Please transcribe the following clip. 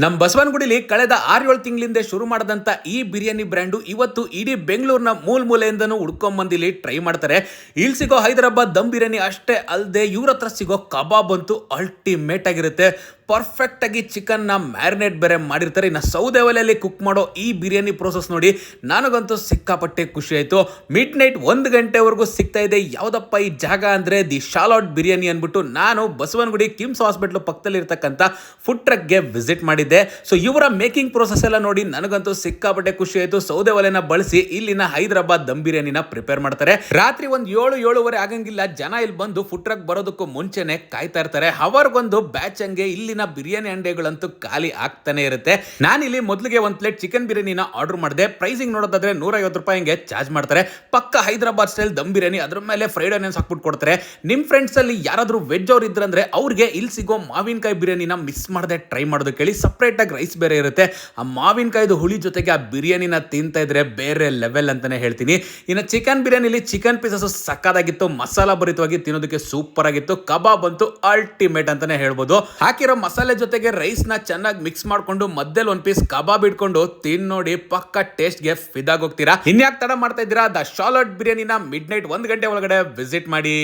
ನಮ್ಮ ಬಸವನಗುಡಿಲಿ ಕಳೆದ 6-7 ತಿಂಗಳಿಂದ ಶುರು ಮಾಡಿದಂಥ ಈ ಬಿರಿಯಾನಿ ಬ್ರ್ಯಾಂಡು ಇವತ್ತು ಇಡೀ ಬೆಂಗಳೂರಿನ ಮೂಲೆಯಿಂದನೂ ಹುಡ್ಕೊಂಬಂದಿಲ್ಲಿ ಟ್ರೈ ಮಾಡ್ತಾರೆ. ಇಲ್ಲಿ ಸಿಗೋ ಹೈದರಾಬಾದ್ ದಮ್ ಬಿರಿಯಾನಿ ಅಷ್ಟೇ ಅಲ್ಲದೆ ಇವ್ರ ಹತ್ರ ಸಿಗೋ ಕಬಾಬ್ ಅಂತೂ ಅಲ್ಟಿಮೇಟ್ ಆಗಿರುತ್ತೆ. ಪರ್ಫೆಕ್ಟ್ ಆಗಿ ಚಿಕನ್ನ ಮ್ಯಾರಿನೇಟ್ ಬೇರೆ ಮಾಡಿರ್ತಾರೆ. ಇನ್ನು ಸೌದೆ ಒಲೆಯಲ್ಲಿ ಕುಕ್ ಮಾಡೋ ಈ ಬಿರಿಯಾನಿ ಪ್ರೋಸೆಸ್ ನೋಡಿ ನನಗಂತೂ ಸಿಕ್ಕಾಪಟ್ಟೆ ಖುಷಿ ಆಯಿತು. ಮಿಡ್ ನೈಟ್ 1 ಗಂಟೆವರೆಗೂ ಸಿಗ್ತಾ ಇದೆ. ಯಾವುದಪ್ಪ ಈ ಜಾಗ ಅಂದರೆ ದಿ ಶಾಲಾಟ್ ಬಿರಿಯಾನಿ ಅಂದ್ಬಿಟ್ಟು ನಾನು ಬಸವನಗುಡಿ ಕಿಮ್ಸ್ ಹಾಸ್ಪಿಟ್ಲ್ ಪಕ್ಕದಲ್ಲಿ ಇರ್ತಕ್ಕಂಥ ಫುಡ್ ಟ್ರಕ್ಗೆ ವಿಸಿಟ್ ಮಾಡಿದ್ದೆ. ಸೊ ಇವರ ಮೇಕಿಂಗ್ ಪ್ರೋಸೆಸ್ ಎಲ್ಲ ನೋಡಿ ನನಗಂತೂ ಸಿಕ್ಕಾಪಟ್ಟೆ ಖುಷಿ ಆಯಿತು. ಸೌದೆ ಒಲೆನ ಬಳಸಿ ಇಲ್ಲಿನ ಹೈದರಾಬಾದ್ ದಮ್ ಬಿರಿಯಾನಿನ ಪ್ರಿಪೇರ್ ಮಾಡ್ತಾರೆ. ರಾತ್ರಿ ಒಂದು 7-7:30 ಆಗಂಗಿಲ್ಲ ಜನ ಇಲ್ಲಿ ಬಂದು ಫುಡ್ ಟ್ರಕ್ ಬರೋದಕ್ಕೂ ಮುಂಚೆನೆ ಕಾಯ್ತಾ ಇರ್ತಾರೆ. ಅವರಿಗೊಂದು ಬ್ಯಾಚ್ ಹಂಗೆ ಇಲ್ಲಿನ ಬಿರಿಯಾನಿ ಅಂಡೆಗಳಂತೂ ಖಾಲಿ ಆಗ್ತಾನೆ ಇರುತ್ತೆ. ನಾನಿಲ್ಲಿ ಮೊದಲಿಗೆ ಒಂದು ಪ್ಲೇಟ್ ಚಿಕನ್ ಬಿರಿಯಾನಿನ ಆರ್ಡರ್ ಮಾಡಿದೆ. ಪ್ರೈಸಿಂಗ್ ನೋಡೋದಾದ್ರೆ 150 ರೂಪಾಯಿಗೆ ಚಾರ್ಜ್ ಮಾಡ್ತಾರೆ. ಪಕ್ಕ ಹೈದರಾಬಾದ್ ಸ್ಟೈಲ್ ದಮ್ ಬಿರಿಯಾನಿ, ಅದ್ರ ಮೇಲೆ ಫ್ರೈಡ್ ಆನಿಯನ್ಸ್ ಹಾಕ್ಬಿಟ್ಟು ಕೊಡ್ತಾರೆ. ನಿಮ್ಮ ಫ್ರೆಂಡ್ಸ್ ಅಲ್ಲಿ ಯಾರಾದ್ರೂ ವೆಜ್ ಅವ್ರು ಇದ್ರಂದ್ರೆ ಅವ್ರಿಗೆ ಇಲ್ಲಿ ಸಿಗೋ ಮಾವಿನಕಾಯಿ ಬಿರಿಯಾನಿನ ಮಿಸ್ ಮಾಡದೆ ಟ್ರೈ ಮಾಡೋದಕ್ಕೆ ಹೇಳಿ. ಸಪ್ರೇಟ್ ಆಗಿ ರೈಸ್ ಬೇರೆ ಇರುತ್ತೆ. ಆ ಮಾವಿನಕಾಯ್ದು ಹುಳಿ ಜೊತೆಗೆ ಆ ಬಿರಿಯಾನಿನ ತಿಂತಾ ಇದ್ರೆ ಬೇರೆ ಲೆವೆಲ್ ಅಂತಾನೆ ಹೇಳ್ತೀನಿ. ಇನ್ನು ಚಿಕನ್ ಬಿರಿಯಾನಿಲಿ ಚಿಕನ್ ಪೀಸಸ್ ಸಕ್ಕದಾಗಿತ್ತು, ಮಸಾಲಾ ಭರಿತವಾಗಿ ತಿನ್ನೋದಕ್ಕೆ ಸೂಪರ್ ಆಗಿತ್ತು. ಕಬಾಬ್ ಅಂತೂ ಅಲ್ಟಿಮೇಟ್ ಅಂತಾನೆ ಹೇಳ್ಬೋದು. ಹಾಕಿರೋ ಮಸಾಲೆ ಜೊತೆಗೆ ರೈಸ್ ನ ಚೆನ್ನಾಗಿ ಮಿಕ್ಸ್ ಮಾಡ್ಕೊಂಡು ಮಧ್ಯದಲ್ಲಿ ಒಂದು ಪೀಸ್ ಕಬಾಬ್ ಇಟ್ಕೊಂಡು ತಿನ್ನೋಡಿ ಪಕ್ಕ ಟೇಸ್ಟ್ ಗೆ ಫಿದಾಗೋಗ್ತೀರಾ. ಇನ್ಯಾಕ್ ತಡ ಮಾಡ್ತಾ ಇದ್ದೀರಾ? ದ ಶಾಲಾಟ್ ಬಿರಿಯಾನಿನ ಮಿಡ್ ನೈಟ್ 1 ಗಂಟೆ ಒಳಗಡೆ ವಿಸಿಟ್ ಮಾಡಿ.